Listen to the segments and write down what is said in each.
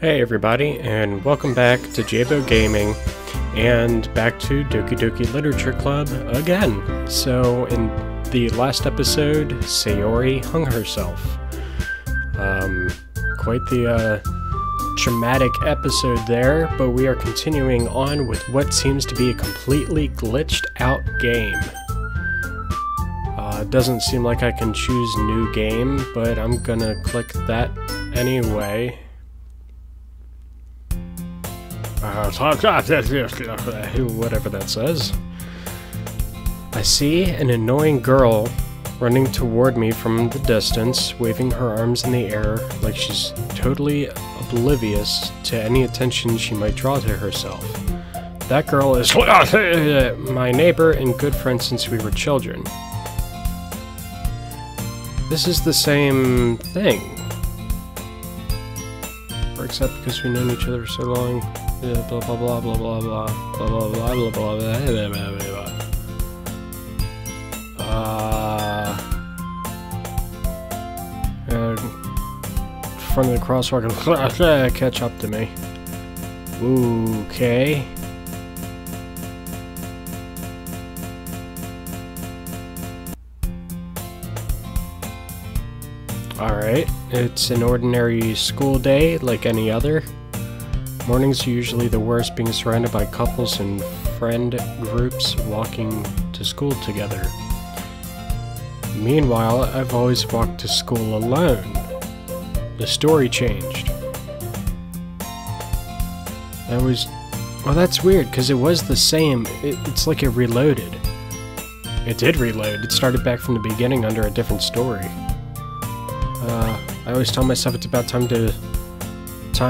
Hey everybody, and welcome back to Jabo Gaming, and back to Doki Literature Club again. So, in the last episode, Sayori hung herself. Quite the traumatic episode there, but we are continuing on with what seems to be a completely glitched out game. It doesn't seem like I can choose new game, but I'm gonna click that anyway. Whatever that says. I see an annoying girl running toward me from the distance, waving her arms in the air like she's totally oblivious to any attention she might draw to herself. That girl is my neighbor and good friend since we were children. This is the same thing. Or except because we've known each other for so long. Blah blah blah blah blah blah blah blah blah blah blah blah blah. Front of the crosswalk and catch up to me. Okay. Alright, it's an ordinary school day like any other. Mornings are usually the worst, being surrounded by couples and friend groups walking to school together. Meanwhile, I've always walked to school alone. The story changed. Well, that's weird, because it was the same. It's like it reloaded. It did reload. It started back from the beginning under a different story. I always tell myself it's about time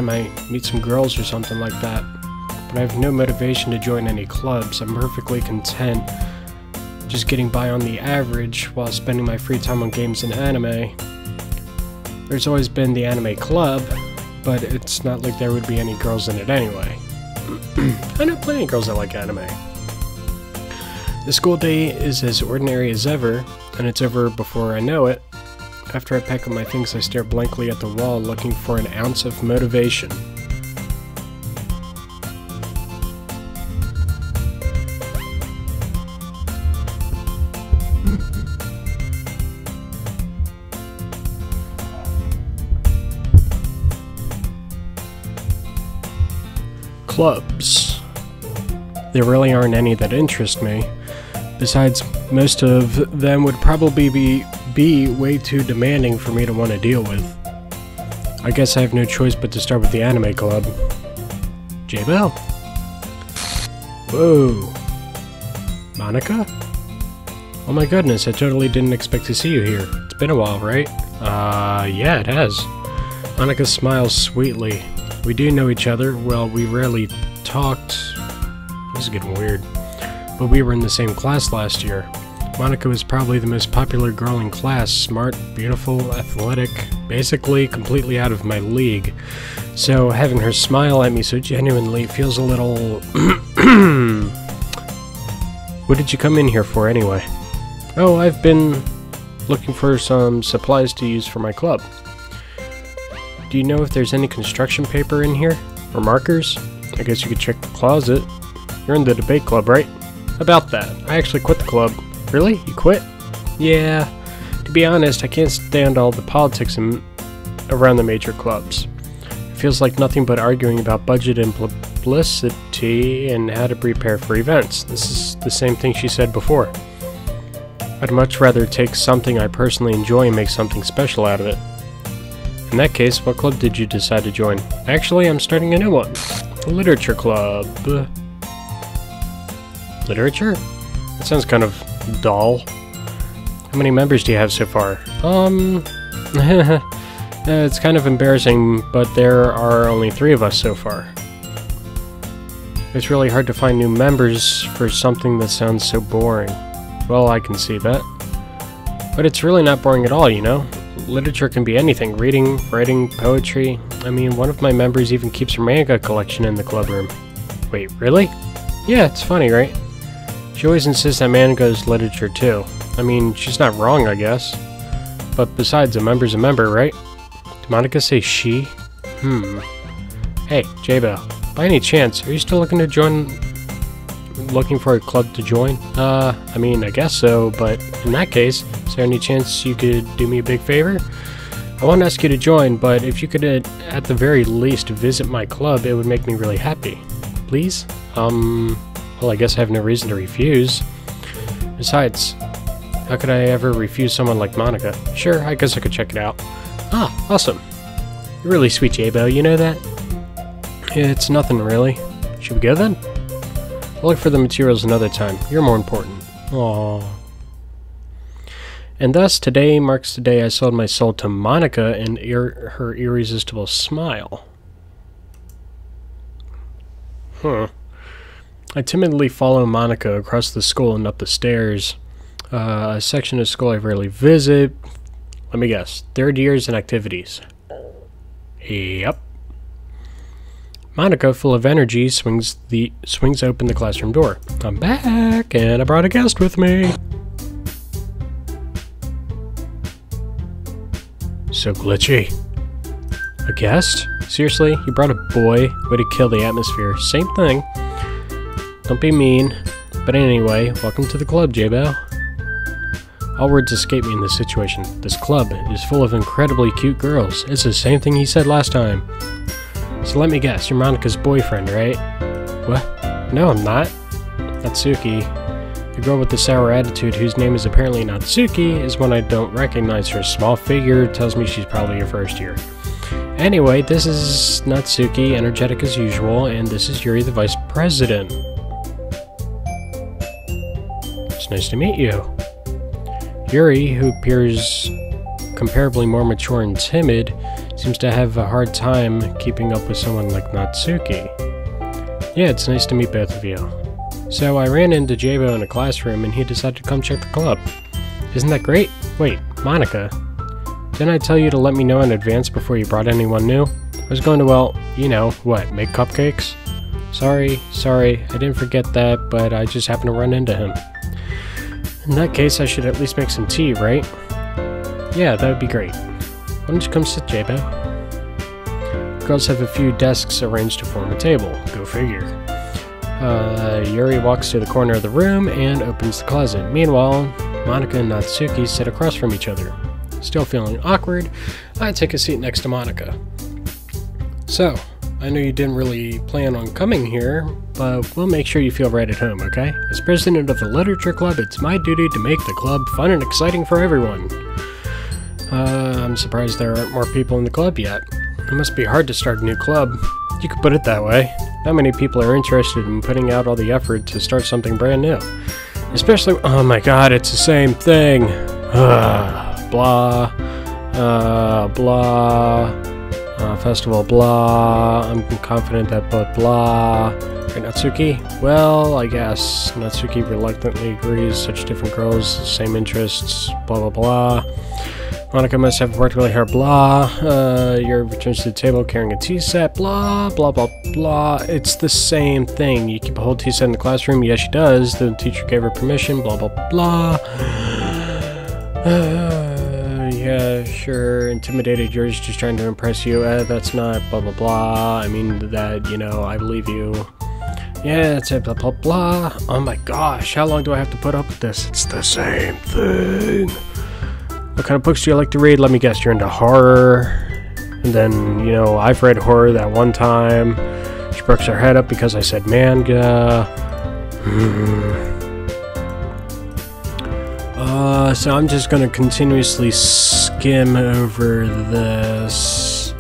I meet some girls or something like that, but I have no motivation to join any clubs. I'm perfectly content just getting by on the average while spending my free time on games and anime. There's always been the anime club, but it's not like there would be any girls in it anyway. I know plenty of girls that like anime. The school day is as ordinary as ever, and it's over before I know it. After I pack up my things, I stare blankly at the wall, looking for an ounce of motivation. Clubs. There really aren't any that interest me. Besides, most of them would probably be way too demanding for me to want to deal with. I guess I have no choice but to start with the anime club. J-Bell? Whoa. Monica? Oh my goodness, I totally didn't expect to see you here. It's been a while, right? Yeah, it has. Monica smiles sweetly. We do know each other. Well, we rarely talked. This is getting weird. But we were in the same class last year. Monica was probably the most popular girl in class, smart, beautiful, athletic, basically completely out of my league. So having her smile at me so genuinely feels a little... What did you come in here for anyway? Oh, I've been looking for some supplies to use for my club. Do you know if there's any construction paper in here? Or markers? I guess you could check the closet. You're in the debate club, right? About that, I actually quit the club. Really? You quit? Yeah. To be honest, I can't stand all the politics around the major clubs. It feels like nothing but arguing about budget and publicity and how to prepare for events. This is the same thing she said before. I'd much rather take something I personally enjoy and make something special out of it. In that case, what club did you decide to join? Actually, I'm starting a new one. The Literature Club. Literature? That sounds kind of dull. How many members do you have so far? It's kind of embarrassing, but there are only 3 of us so far. It's really hard to find new members for something that sounds so boring. Well, I can see that. But it's really not boring at all, you know? Literature can be anything. Reading, writing, poetry. I mean, one of my members even keeps her manga collection in the club room. Wait, really? Yeah, it's funny, right? She always insists that manga is literature too. I mean, she's not wrong, I guess. But besides, a member's a member, right? Did Monica say she? Hey, J-Bell, by any chance, are you still looking for a club to join? I mean, I guess so, but in that case, is there any chance you could do me a big favor? I won't ask you to join, but if you could at the very least visit my club, it would make me really happy. Please? Well, I guess I have no reason to refuse. Besides, how could I ever refuse someone like Monica? Sure, I guess I could check it out. Ah, awesome. You're really sweet, J-Bo, you know that? It's nothing, really. Should we go then? I'll look for the materials another time. You're more important. Aww. And thus, today marks the day I sold my soul to Monica and her irresistible smile. I timidly follow Monica across the school and up the stairs. A section of school I rarely visit. Let me guess. Third years and activities. Yep. Monica, full of energy, swings open the classroom door. I'm back, and I brought a guest with me. So glitchy. A guest? Seriously? You brought a boy? Way to kill the atmosphere. Same thing. Don't be mean. But anyway, welcome to the club, J-Bell. All words escape me in this situation. This club is full of incredibly cute girls. It's the same thing he said last time. So let me guess, you're Monica's boyfriend, right? What? No, I'm not. Natsuki. The girl with the sour attitude, whose name is apparently Natsuki, is one I don't recognize. Her small figure tells me she's probably your first year. Anyway, this is Natsuki, energetic as usual, and this is Yuri, the vice president. It's nice to meet you. Yuri, who appears comparably more mature and timid, seems to have a hard time keeping up with someone like Natsuki. Yeah, it's nice to meet both of you. So I ran into J-Bo in a classroom and he decided to come check the club. Isn't that great? Wait, Monica. Didn't I tell you to let me know in advance before you brought anyone new? I was going to, well, you know, what, make cupcakes? Sorry, I didn't forget that, but I just happened to run into him. In that case, I should at least make some tea, right? Yeah, that would be great. Why don't you come sit, J-Bo? Girls have a few desks arranged to form a table. Go figure. Yuri walks to the corner of the room and opens the closet. Meanwhile, Monica and Natsuki sit across from each other. Still feeling awkward, I take a seat next to Monica. So, I know you didn't really plan on coming here, but we'll make sure you feel right at home, okay? As president of the Literature Club, it's my duty to make the club fun and exciting for everyone. I'm surprised there aren't more people in the club yet. It must be hard to start a new club. You could put it that way. Not many people are interested in putting out all the effort to start something brand new. Especially, oh my god, it's the same thing. Blah. Festival, blah. I'm confident that both blah. Right, Natsuki? Well, I guess. Natsuki reluctantly agrees. Such different girls, same interests, blah blah blah. Monica must have worked really hard, blah. Yuri returns to the table carrying a tea set, blah, blah, blah, blah. It's the same thing. You keep a whole tea set in the classroom? Yes, she does. The teacher gave her permission, blah, blah, blah. Yeah, sure. Intimidated, Yuri's just trying to impress you. That's not blah, blah, blah. I mean that, you know, I believe you. Yeah, it's a blah, blah, blah. Oh my gosh, how long do I have to put up with this? It's the same thing. What kind of books do you like to read? Let me guess, you're into horror. And then, you know, I've read horror that one time. She perks her head up because I said manga. So I'm just gonna continuously skim over this.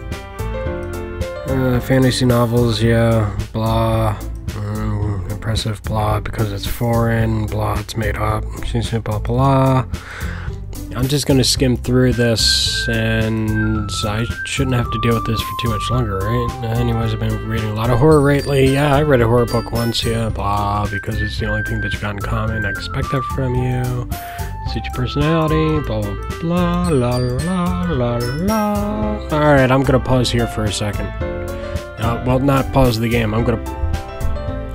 Fantasy novels, yeah, blah. Impressive, blah, because it's foreign, blah, it's made up. Blah, blah. I'm just going to skim through this, and I shouldn't have to deal with this for too much longer, right? Anyways, I've been reading a lot of horror lately. Yeah, I read a horror book once, yeah, blah, because it's the only thing that you got in common. I expect that from you. Suit your personality, blah, blah, blah, la, la, la, la. Alright, I'm going to pause here for a second. Well, not pause the game. I'll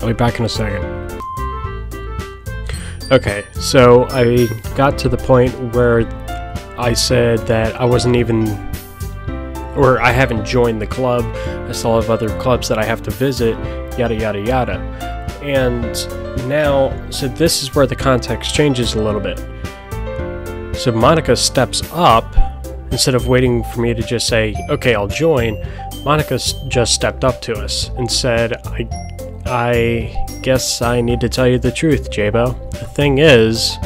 be back in a second. Okay, so I got to the point where I said that I wasn't even Or I haven't joined the club, I still have other clubs that I have to visit, yada yada yada. And now, so this is where the context changes a little bit. So Monica steps up, instead of waiting for me to just say, okay, I'll join, Monica just stepped up to us and said, I guess I need to tell you the truth, Jabo. The thing is,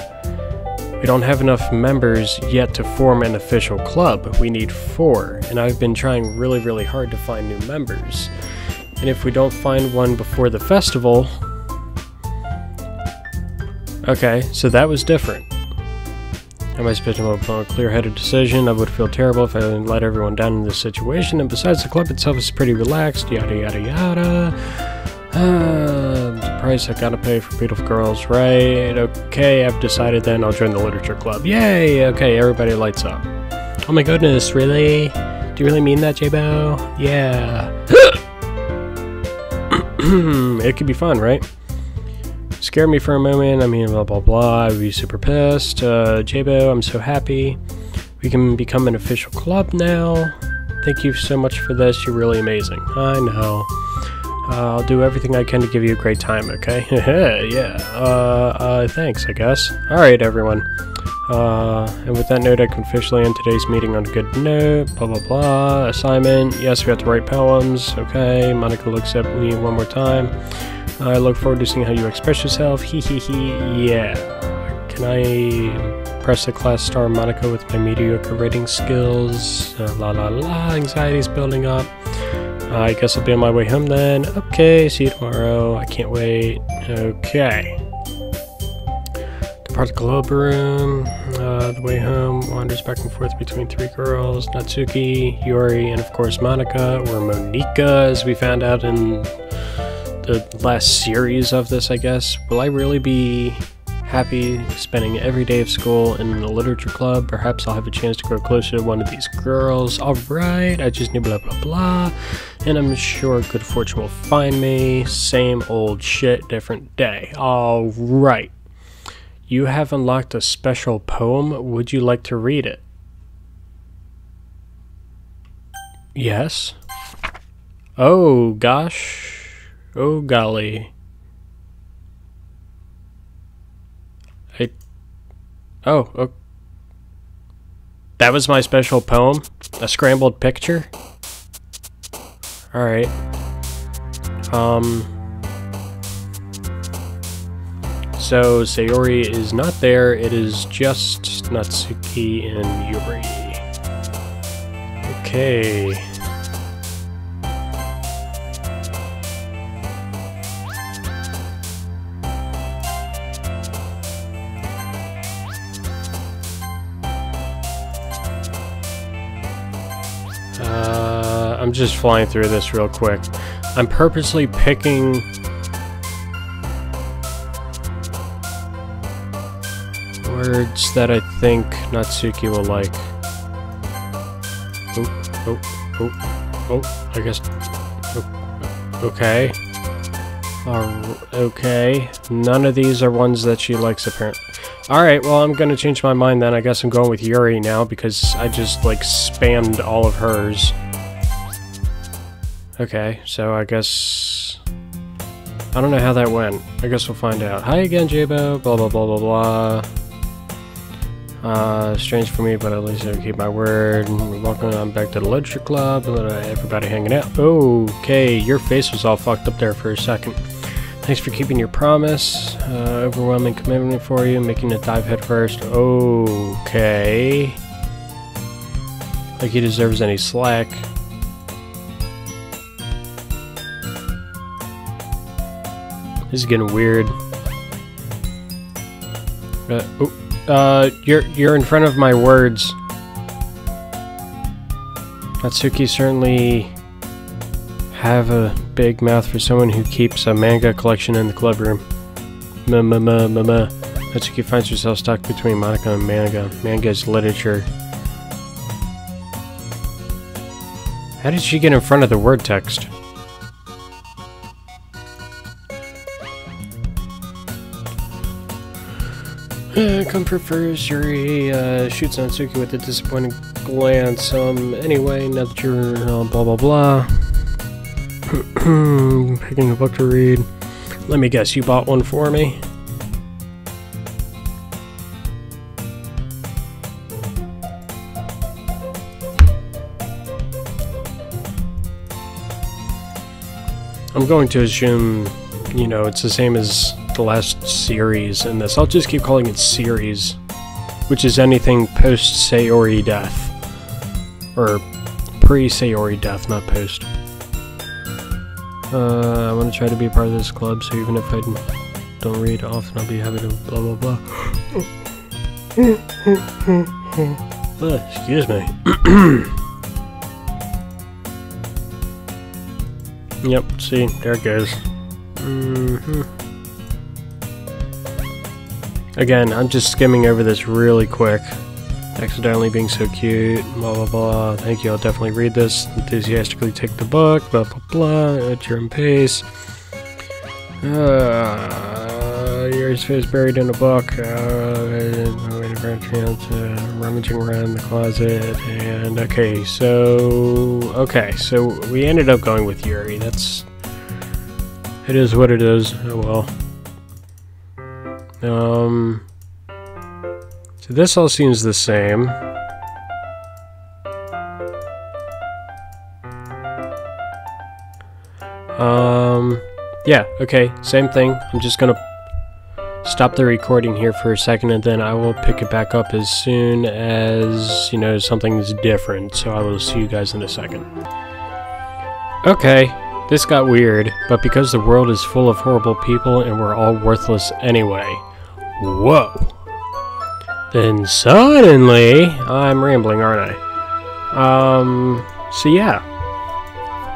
we don't have enough members yet to form an official club. We need 4, and I've been trying really, really hard to find new members. And if we don't find one before the festival... Okay, so that was different. I might spend a clear-headed decision. I would feel terrible if I let everyone down in this situation. And besides, the club itself is pretty relaxed. Yada yada yada. The price I gotta pay for beautiful girls, right? Okay, I've decided then I'll join the literature club. Yay! Okay, everybody lights up. Oh my goodness, really? Do you really mean that, Jabo? Yeah. It could be fun, right? Scare me for a moment, I mean, blah blah blah, I would be super pissed. Jabo, I'm so happy. We can become an official club now. Thank you so much for this, you're really amazing. I know. I'll do everything I can to give you a great time, okay? Yeah, thanks, I guess. Alright, everyone. And with that note, I can officially end today's meeting on a good note. Blah, blah, blah. Assignment. Yes, we have to write poems. Okay, Monica looks at me one more time. I look forward to seeing how you express yourself. Hee hee hee. Yeah. Can I press the class star Monica with my mediocre writing skills? La la la. Anxiety's building up. I guess I'll be on my way home then. Okay, see you tomorrow. I can't wait. Okay. Depart the club room. The way home wanders back and forth between 3 girls. Natsuki, Yuri, and of course Monica, or Monika, as we found out in the last series of this, I guess. Will I really be happy spending every day of school in the literature club? Perhaps I'll have a chance to grow closer to one of these girls. Alright, I just need blah blah blah. And I'm sure good fortune will find me. Same old shit, different day. Alright. You have unlocked a special poem. Would you like to read it? Yes. Oh gosh. Oh golly. Oh, that was my special poem? A scrambled picture? Alright. So Sayori is not there, it is just Natsuki and Yuri. Okay. I'm just flying through this real quick. I'm purposely picking words that I think Natsuki will like. Oh, I guess. Okay. Okay. None of these are ones that she likes, apparently. Alright, well, I'm gonna change my mind then. I guess I'm going with Yuri now because I just, like, spammed all of hers. Okay, so I guess... I don't know how that went. I guess we'll find out. Hi again, Jabo. Blah, blah, blah, blah, blah. Strange for me, but at least I'll keep my word. Welcome on back to the literature club. Everybody hanging out. Okay, your face was all fucked up there for a second. Thanks for keeping your promise. Overwhelming commitment for you, making it dive head first. Okay. Like he deserves any slack. This is getting weird. You're in front of my words. Natsuki certainly have a big mouth for someone who keeps a manga collection in the club room. Natsuki finds herself stuck between Monica and manga. Manga is literature. How did she get in front of the word text? Comfort first, Yuri shoots Natsuki with a disappointing glance. Anyway, now that you're blah blah blah. Picking a book to read. Let me guess, you bought one for me? I'm going to assume, you know, it's the same as the last series in this. I'll just keep calling it series, which is anything post Sayori death. Or pre-Sayori death, not post. I want to try to be a part of this club, so even if I don't read often, I'll be happy to blah blah blah. Excuse me. Yep, see, there it goes. Again, I'm just skimming over this really quick. Accidentally being so cute, blah blah blah. Thank you, I'll definitely read this. Enthusiastically take the book, blah blah blah, at your own pace. Yuri's face buried in a book. Rummaging around the closet, and okay, so we ended up going with Yuri. It is what it is. Oh well. So this all seems the same. Yeah, okay, same thing. I'm just gonna stop the recording here for a second, and then I will pick it back up as soon as, you know, something's different. So I will see you guys in a second. Okay, this got weird, but because the world is full of horrible people and we're all worthless anyway. Whoa. Then suddenly, I'm rambling, aren't I? So yeah.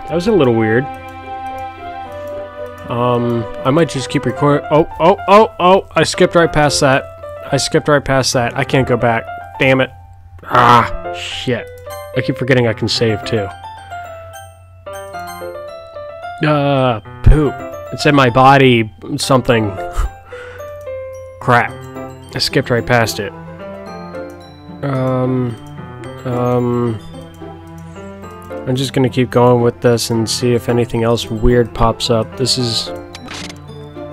That was a little weird. I might just keep recording. Oh, I skipped right past that. I can't go back. Damn it. Ah, shit. I keep forgetting I can save too. Poop. It said my body something. Crap. I skipped right past it. I'm just gonna keep going with this and see if anything else weird pops up. This is...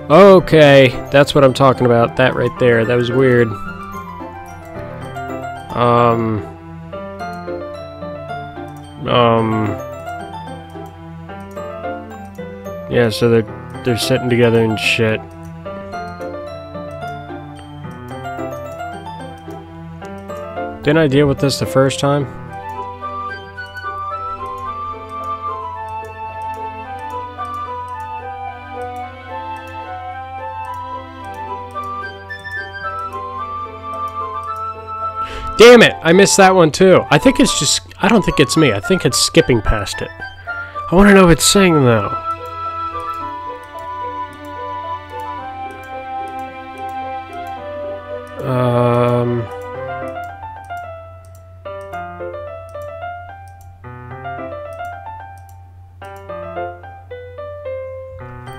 Okay, that's what I'm talking about. That right there. That was weird. Yeah, so they're sitting together and shit. Didn't I deal with this the first time? Damn it! I missed that one too. I think it's just... I don't think it's me. I think it's skipping past it. I want to know what it's saying though.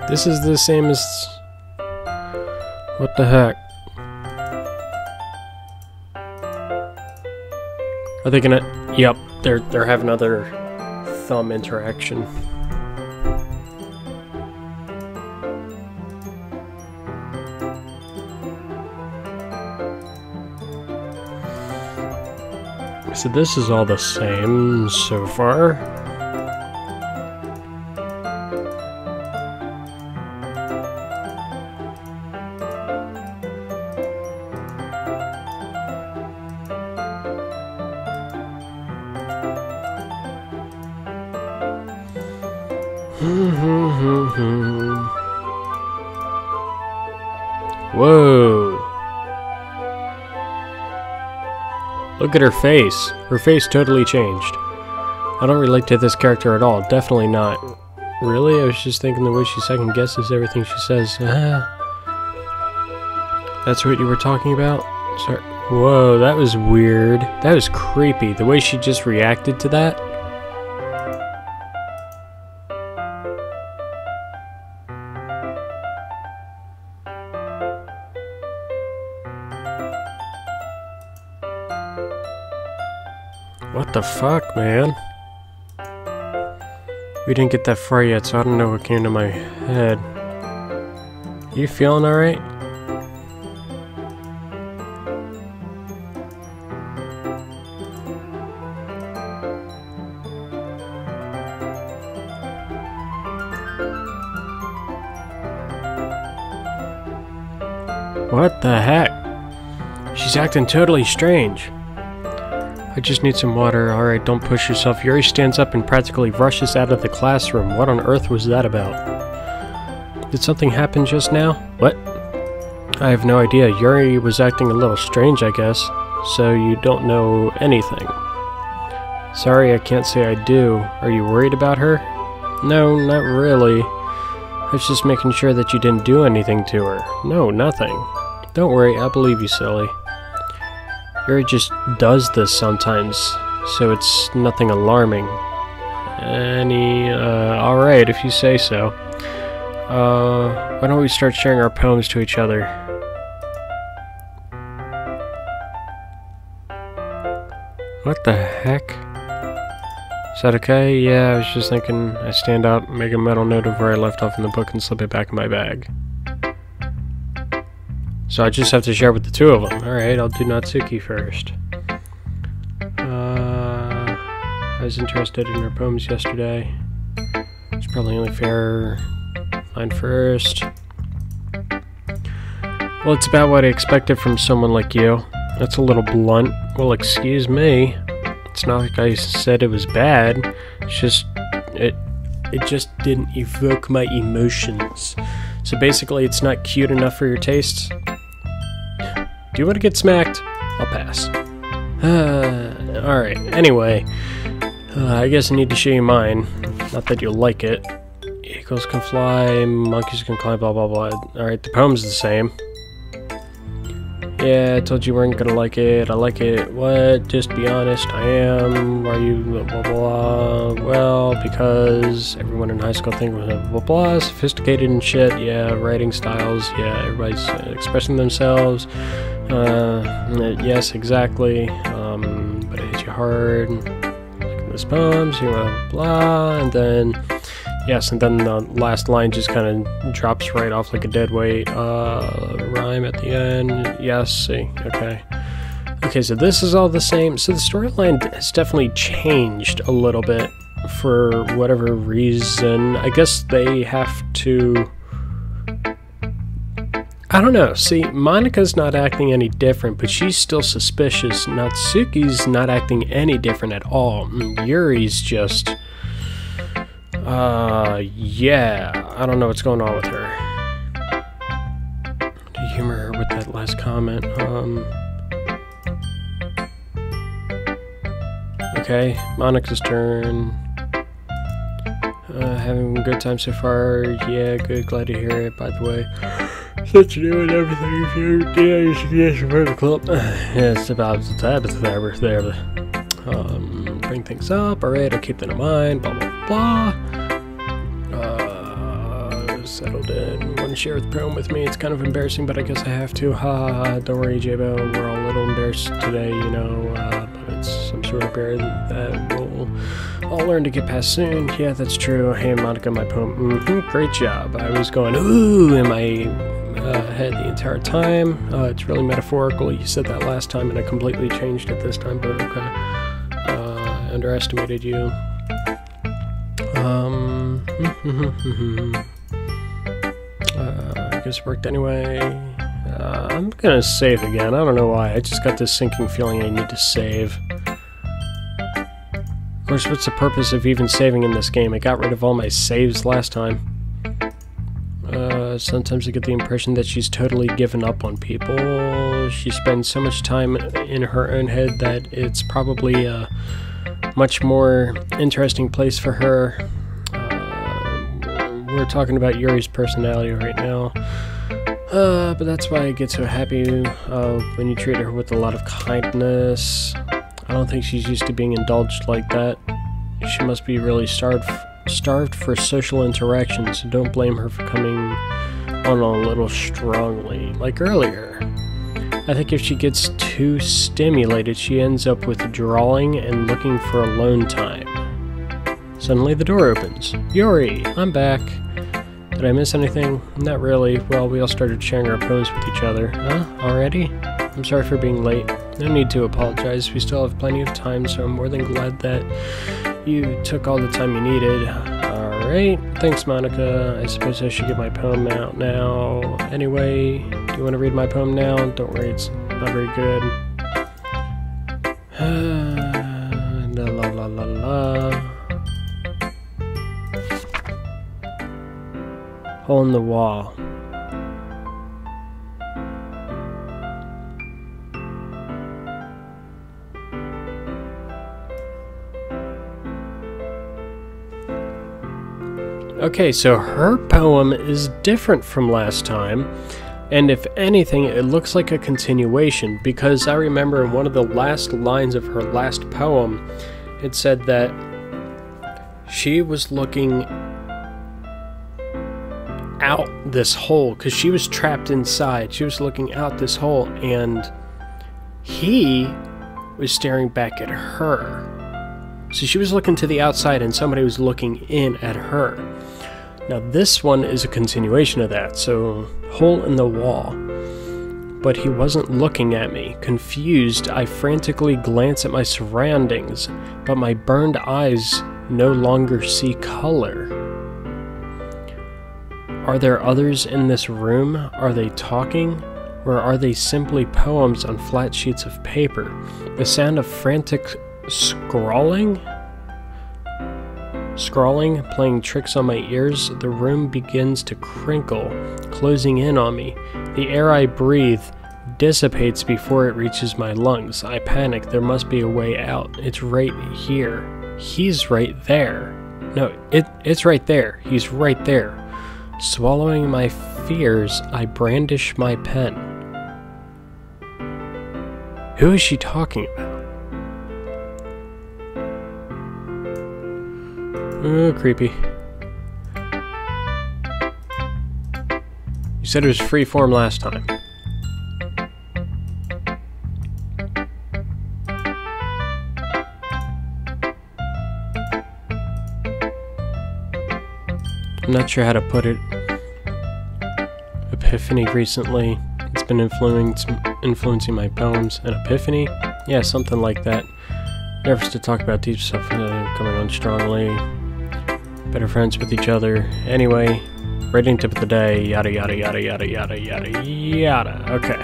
This is the same as... What the heck? Are they gonna... Yep, they're having another thumb interaction. So this is all the same so far. Whoa. Look at her face. Her face totally changed. I don't relate to this character at all. Definitely not. Really? I was just thinking the way she second guesses everything she says. That's what you were talking about? Sorry. Whoa, that was weird. That was creepy. The way she just reacted to that. What the fuck, man? We didn't get that far yet, so I don't know what came to my head. You feeling alright? What the heck? She's acting totally strange. I just need some water. Alright, don't push yourself. Yuri stands up and practically rushes out of the classroom. What on earth was that about? Did something happen just now? What? I have no idea. Yuri was acting a little strange, I guess. So you don't know anything. Sorry, I can't say I do. Are you worried about her? No, not really. I was just making sure that you didn't do anything to her. No, nothing. Don't worry, I believe you, silly. Yuri just does this sometimes, so it's nothing alarming. Alright, if you say so. Why don't we start sharing our poems to each other? What the heck? Is that okay? Yeah, I was just thinking. I stand up, make a mental note of where I left off in the book, and slip it back in my bag. So I just have to share with the two of them. Alright, I'll do Natsuki first. I was interested in her poems yesterday. It's probably only fair mine first. Well, it's about what I expected from someone like you. That's a little blunt. Well, excuse me. It's not like I said it was bad. It's just... It just didn't evoke my emotions. So basically, it's not cute enough for your tastes. Do you want to get smacked? I'll pass. Alright, anyway. I guess I need to show you mine. Not that you'll like it. Eagles can fly, monkeys can climb, blah blah blah. Alright, the poem's the same. Yeah, I told you weren't gonna like it. I like it. What? Just be honest. I am. Are you blah blah blah? Well, because everyone in high school thinks blah blah blah, sophisticated and shit. Yeah, writing styles. Yeah, everybody's expressing themselves. Yes, exactly. But it hits you hard. Like in this poem, so you blah blah, and then. Yes, and then the last line just kind of drops right off like a dead weight. Rhyme at the end. Yes, see, okay. Okay, so this is all the same. So the storyline has definitely changed a little bit for whatever reason. I guess they have to... I don't know. See, Monika's not acting any different, but she's still suspicious. Natsuki's not acting any different at all. Yuri's just... yeah, I don't know what's going on with her. To humor her with that last comment, okay, Monika's turn. Having a good time so far, yeah, good, glad to hear it, by the way. Such new and everything, if you should for the club. Yeah, it's about the tab, it's there, bring things up, alright, I'll keep that in mind, blah blah blah. Settled in, want to share the poem with me, it's kind of embarrassing, but I guess I have to, ha, don't worry J-Bo, we're all a little embarrassed today, you know, but it's some sort of barrier that we'll all learn to get past soon. Yeah, that's true. Hey Monica, my poem, great job. I was going, ooh, in my head the entire time. It's really metaphorical, you said that last time and I completely changed it this time, but okay. Underestimated you. I guess it worked anyway. I'm gonna save again. I don't know why. I just got this sinking feeling I need to save. Of course, what's the purpose of even saving in this game? I got rid of all my saves last time. Sometimes I get the impression that she's totally given up on people. She spends so much time in her own head that it's probably a much more interesting place for her. We're talking about Yuri's personality right now. But that's why I get so happy when you treat her with a lot of kindness. I don't think she's used to being indulged like that. She must be really starved for social interaction, so don't blame her for coming on a little strongly, like earlier. I think if she gets too stimulated, she ends up withdrawing and looking for alone time. Suddenly the door opens. Yuri, I'm back. Did I miss anything? Not really. Well, we all started sharing our poems with each other. Huh? Already? I'm sorry for being late. No need to apologize. We still have plenty of time, so I'm more than glad that you took all the time you needed. Alright. Thanks, Monica. I suppose I should get my poem out now. Anyway, do you want to read my poem now? Don't worry, it's not very good. La la la la la. Hole in the wall. Okay, so her poem is different from last time, and if anything, it looks like a continuation, because I remember in one of the last lines of her last poem, it said that she was looking out this hole, because she was trapped inside. She was looking out this hole, and he was staring back at her. So she was looking to the outside, and somebody was looking in at her. Now this one is a continuation of that, so hole in the wall. But he wasn't looking at me. Confused, I frantically glance at my surroundings, but my burned eyes no longer see color. Are there others in this room? Are they talking? Or are they simply poems on flat sheets of paper? The sound of frantic scrawling, playing tricks on my ears. The room begins to crinkle, closing in on me. The air I breathe dissipates before it reaches my lungs. I panic. There must be a way out. It's right here. He's right there. No, it's right there. He's right there. Swallowing my fears, I brandish my pen. Who is she talking about? Oh, creepy. You said it was free form last time. I'm not sure how to put it. Epiphany recently. It's been influencing my poems. An epiphany? Yeah, something like that. Nervous to talk about deep stuff coming on strongly. Better friends with each other. Anyway, rating tip of the day. Yada yada yada yada yada yada yada. Okay.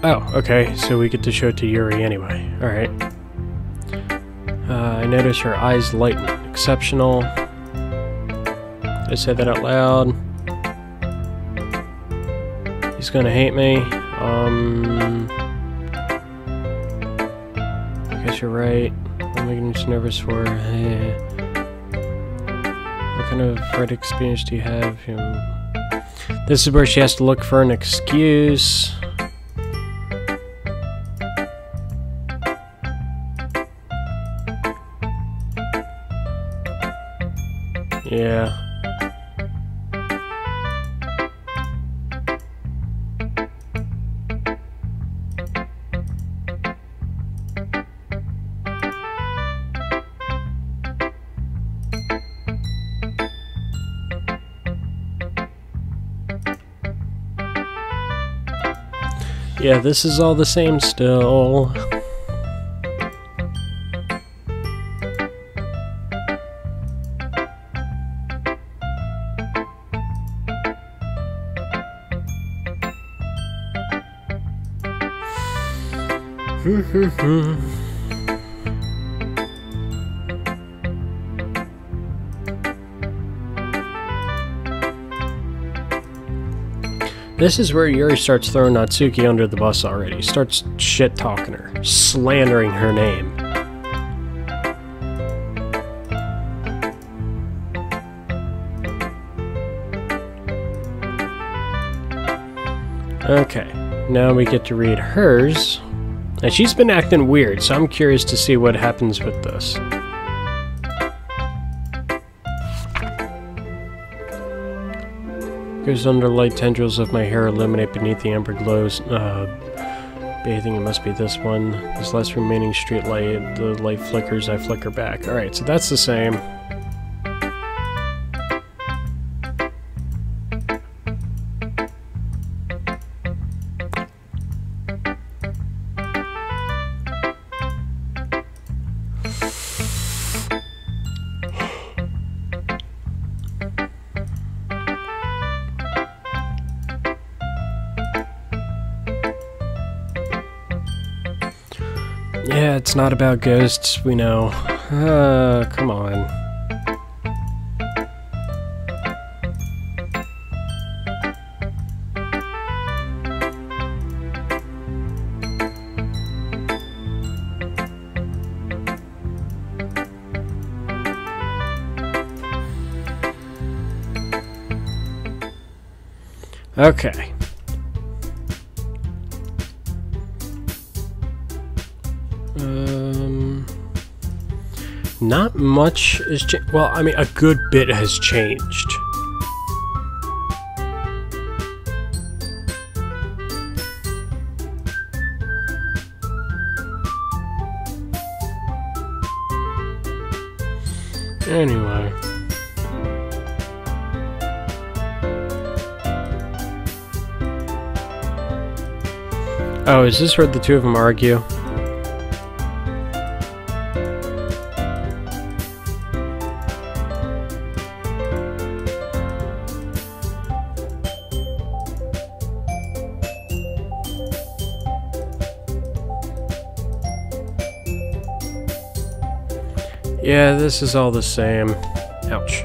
Oh, okay. So we get to show it to Yuri anyway. Alright. I notice her eyes lighten. Exceptional. Did I say that out loud? He's gonna hate me. I guess you're right. I'm making you nervous for. What kind of red experience do you have? This is where she has to look for an excuse. Yeah. Yeah, this is all the same still. This is where Yuri starts throwing Natsuki under the bus already. Starts shit-talking her, slandering her name. Okay, now we get to read hers. And she's been acting weird, so I'm curious to see what happens with this. Flickers under light tendrils of my hair illuminate beneath the amber glows. Bathing, it must be this one. This last remaining street light, the light flickers, I flicker back. Alright, so that's the same. Yeah, it's not about ghosts, we know. Come on. Okay. Not much has changed. Well, I mean, a good bit has changed. Anyway. Oh, is this where the two of them argue? Yeah, this is all the same. Ouch.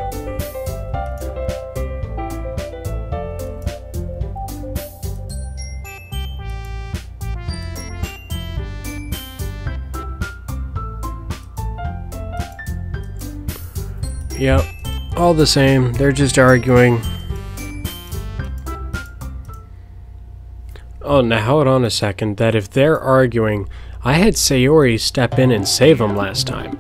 Yep, all the same. They're just arguing. Oh, now hold on a second. That if they're arguing, I had Sayori step in and save them last time.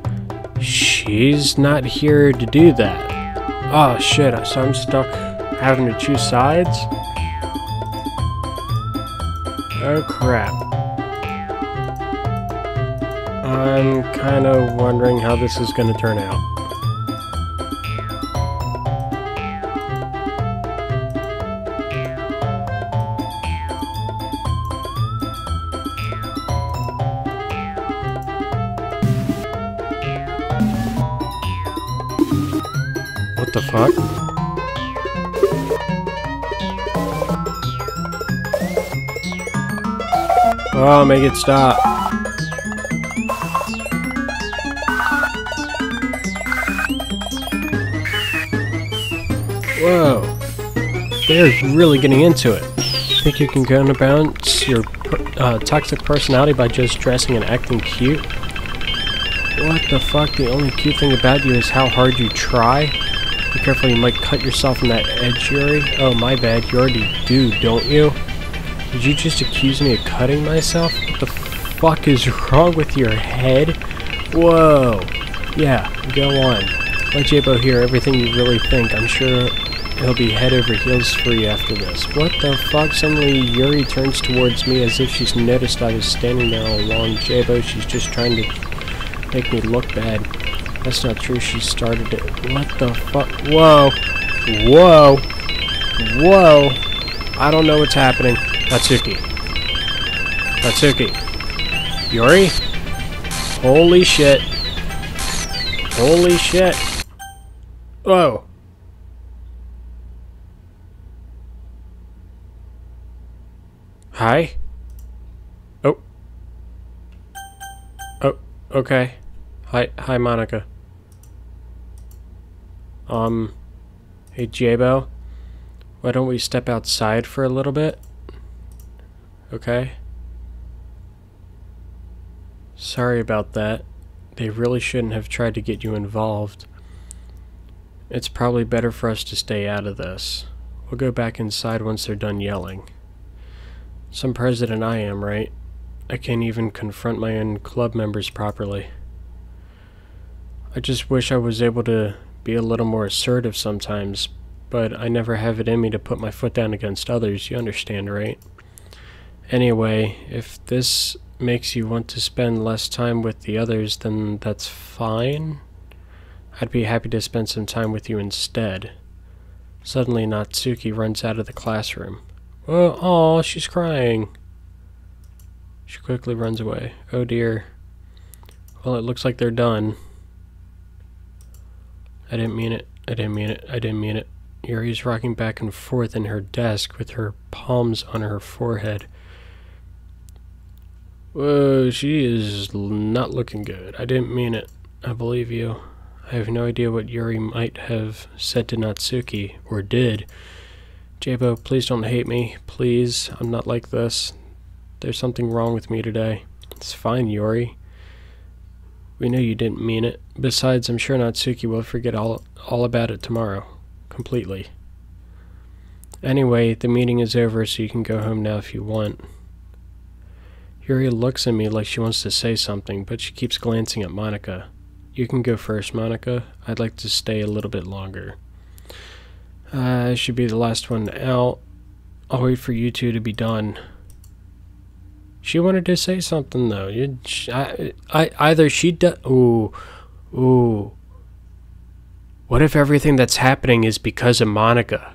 She's not here to do that. Oh shit, so I'm stuck having to choose sides? Oh crap. I'm kind of wondering how this is going to turn out. What the fuck? Oh, make it stop. Whoa. They're really getting into it. Think you can counterbalance your toxic personality by just dressing and acting cute? What the fuck? The only cute thing about you is how hard you try? Be careful, you might cut yourself in that edge, Yuri. Oh, my bad. You already do, don't you? Did you just accuse me of cutting myself? What the fuck is wrong with your head? Whoa. Yeah, go on. Let Jabo hear everything you really think. I'm sure he'll be head over heels for you after this. What the fuck? Suddenly Yuri turns towards me as if she's noticed I was standing there all along. Jabo, she's just trying to make me look bad. That's not true, she started it. What the fuck? Whoa. Whoa. Whoa. I don't know what's happening. Tatsuki. Tatsuki. Yuri? Holy shit. Holy shit. Whoa. Hi? Oh. Oh, okay. Hi, Monica. Hey, Jabo. Why don't we step outside for a little bit? Okay. Sorry about that. They really shouldn't have tried to get you involved. It's probably better for us to stay out of this. We'll go back inside once they're done yelling. Some president I am, right? I can't even confront my own club members properly. I just wish I was able to be a little more assertive sometimes, but I never have it in me to put my foot down against others, you understand, right? Anyway, if this makes you want to spend less time with the others, then that's fine. I'd be happy to spend some time with you instead. Suddenly, Natsuki runs out of the classroom. Oh, aw, she's crying. She quickly runs away. Oh dear. Well, it looks like they're done. I didn't mean it. I didn't mean it. I didn't mean it. Yuri's rocking back and forth in her desk with her palms on her forehead. Whoa, she is not looking good. I didn't mean it. I believe you. I have no idea what Yuri might have said to Natsuki, or did. Jabo, please don't hate me. Please, I'm not like this. There's something wrong with me today. It's fine, Yuri. We know you didn't mean it. Besides, I'm sure Natsuki will forget all about it tomorrow. Completely. Anyway, the meeting is over, so you can go home now if you want. Yuri looks at me like she wants to say something, but she keeps glancing at Monika. You can go first, Monika. I'd like to stay a little bit longer. I should be the last one out. I'll wait for you two to be done. She wanted to say something, though. Either she does... Ooh. What if everything that's happening is because of Monika?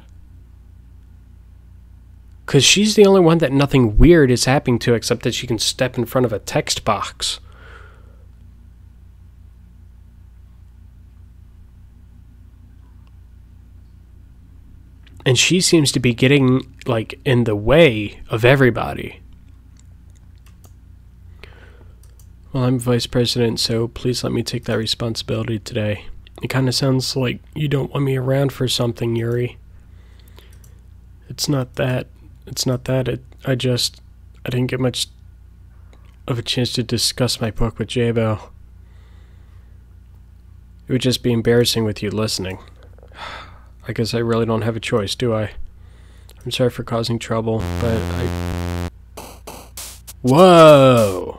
Because she's the only one that nothing weird is happening to, except that she can step in front of a text box. And she seems to be getting, like, in the way of everybody. Well, I'm vice president, so please let me take that responsibility today. It kind of sounds like you don't want me around for something, Yuri. It's not that. It's not that. I didn't get much of a chance to discuss my book with Jabo. It would just be embarrassing with you listening. I guess I really don't have a choice, do I? I'm sorry for causing trouble, but I... Whoa!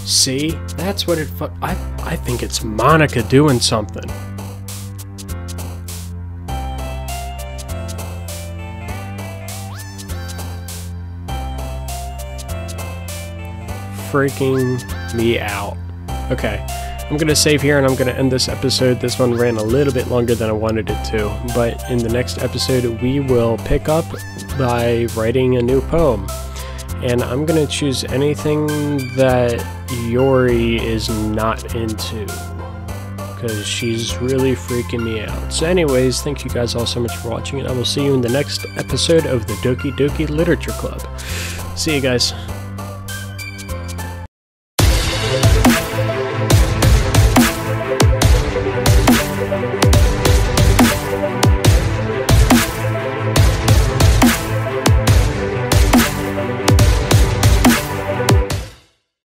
See? That's what it I think it's Monika doing something. Freaking me out. Okay, I'm going to save here and I'm going to end this episode. This one ran a little bit longer than I wanted it to, but in the next episode we will pick up by writing a new poem. And I'm going to choose anything that Yuri is not into, because she's really freaking me out. So anyways, thank you guys all so much for watching, and I will see you in the next episode of the Doki Literature Club. See you guys.